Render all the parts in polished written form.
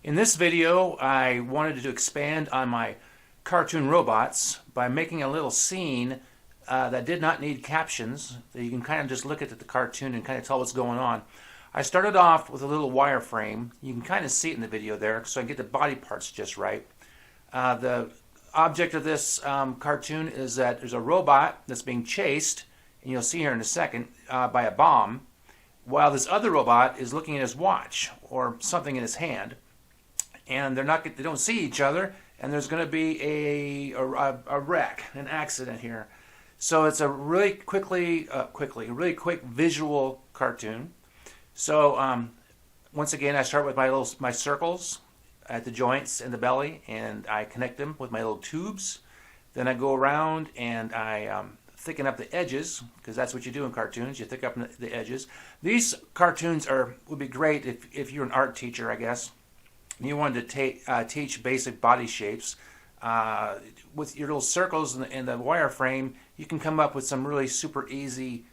In this video, I wanted to expand on my cartoon robots by making a little scene that did not need captions. That you can kind of just look at the cartoon and kind of tell what's going on. I started off with a little wireframe. You can kind of see it in the video there, so I get the body parts just right. The object of this cartoon is that there's a robot that's being chased, and you'll see here in a second, by a bomb, while this other robot is looking at his watch or something in his hand. And they don't see each other, and there's going to be a wreck, an accident here. So it's a really really quick visual cartoon. So once again, I start with my circles at the joints in the belly, and I connect them with my little tubes. Then I go around and I thicken up the edges, because that's what you do in cartoons. You thicken up the edges. These cartoons would be great if you're an art teacher, I guess. You wanted to teach basic body shapes. With your little circles in the wireframe, you can come up with some really super easy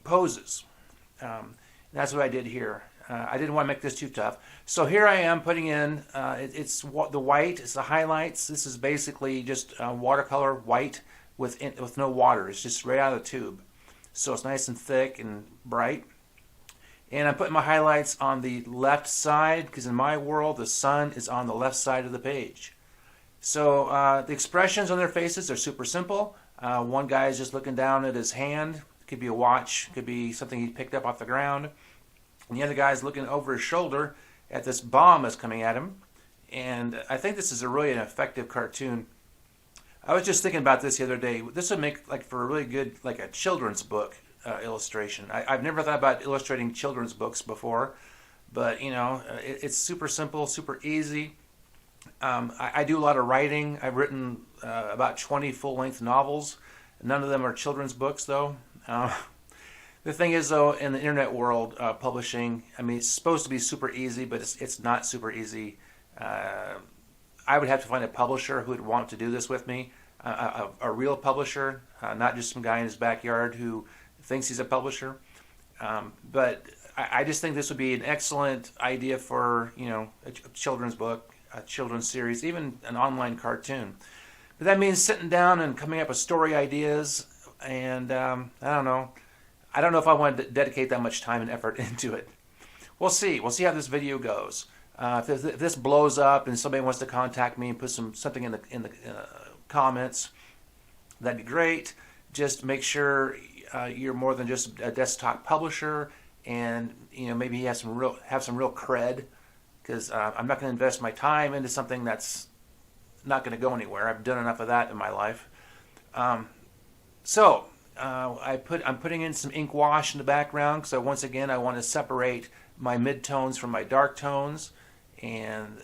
poses. That's what I did here. I didn't want to make this too tough. So here I am putting in, it's the white, it's the highlights. This is basically just watercolor white with no water. It's just right out of the tube. So it's nice and thick and bright. And I'm putting my highlights on the left side, because in my world, the sun is on the left side of the page. So the expressions on their faces are super simple. One guy is just looking down at his hand. It could be a watch, it could be something he picked up off the ground. And the other guy is looking over his shoulder at this bomb that's coming at him. And I think this is an effective cartoon. I was just thinking about this the other day. This would make for a really good, a children's book illustration. I've never thought about illustrating children's books before, but it's super simple, super easy. I do a lot of writing. I've written about 20 full-length novels. None of them are children's books, though. The thing is, though, in the internet world, publishing, it's supposed to be super easy, but it's not super easy. I would have to find a publisher who would want to do this with me, a real publisher, not just some guy in his backyard who thinks he's a publisher. But I just think this would be an excellent idea for a children's book, a children's series, even an online cartoon. But that means sitting down and coming up with story ideas, and I don't know if I want to dedicate that much time and effort into it. We'll see how this video goes. If this blows up and somebody wants to contact me and put something in the comments, that'd be great. Just make sure you're more than just a desktop publisher, and maybe you have some real cred, because I'm not going to invest my time into something that's not going to go anywhere. I've done enough of that in my life. I'm putting in some ink wash in the background, because once again I want to separate my midtones from my dark tones. And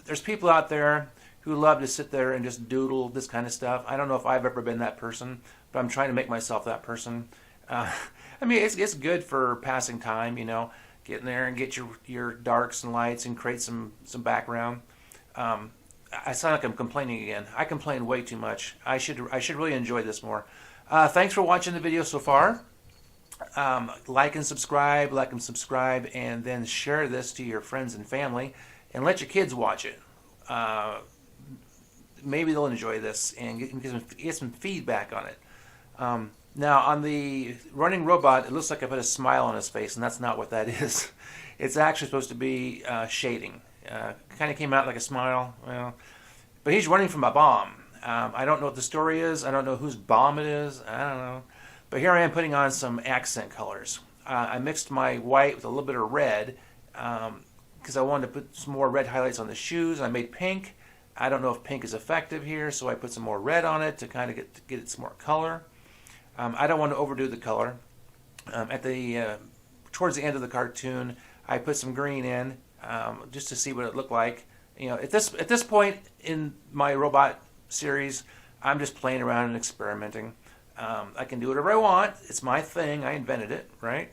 there's people out there who love to sit there and just doodle this kind of stuff. I don't know if I've ever been that person, but I'm trying to make myself that person. It's good for passing time, get in there and get your darks and lights and create some background. I sound like I'm complaining again. I complain way too much. I should really enjoy this more. Thanks for watching the video so far. Like and subscribe, and then share this to your friends and family, and let your kids watch it. Maybe they'll enjoy this and get some feedback on it. Now, on the running robot, it looks like I put a smile on his face, and that's not what that is. It's actually supposed to be shading. Kind of came out like a smile. But he's running from a bomb. I don't know what the story is. I don't know whose bomb it is. I don't know. But here I am putting on some accent colors. I mixed my white with a little bit of red, because I wanted to put some more red highlights on the shoes. I made pink. I don't know if pink is effective here, so I put some more red on it to kind of get it some more color. I don't want to overdo the color. Towards the end of the cartoon, I put some green in, just to see what it looked like. At this point in my robot series, I'm just playing around and experimenting. I can do whatever I want. It's my thing. I invented it, right?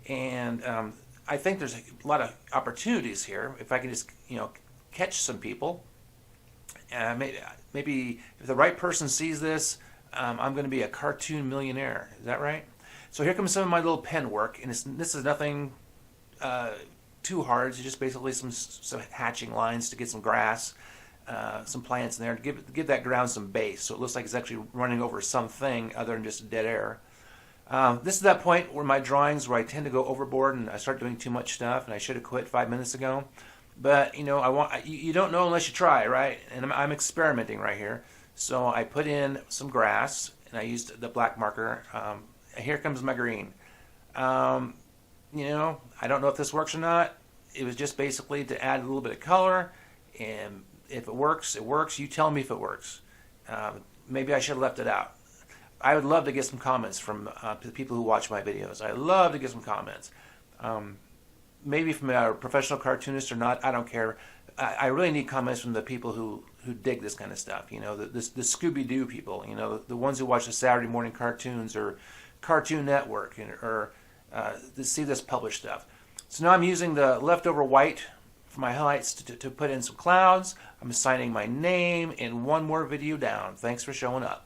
And I think there's a lot of opportunities here. If I can just, catch some people. Maybe if the right person sees this, I'm going to be a cartoon millionaire. Is that right? So here comes some of my little pen work, and this is nothing too hard. It's just basically some hatching lines to get some grass, some plants in there to give that ground some base, so it looks like it's actually running over something other than just dead air. This is that point where my drawings where I tend to go overboard and I start doing too much stuff, and I should have quit 5 minutes ago. But you don't know unless you try, right? And I'm experimenting right here. So I put in some grass and I used the black marker. Here comes my green. I don't know if this works or not. It was just basically to add a little bit of color, and if it works, it works. You tell me if it works. Maybe I should have left it out. I would love to get some comments from the people who watch my videos. I love to get some comments. Maybe from a professional cartoonist or not, I don't care. I really need comments from the people who dig this kind of stuff. The Scooby-Doo people. The ones who watch the Saturday morning cartoons or Cartoon Network or to see this published stuff. So now I'm using the leftover white for my highlights to put in some clouds. I'm assigning my name and one more video down. Thanks for showing up.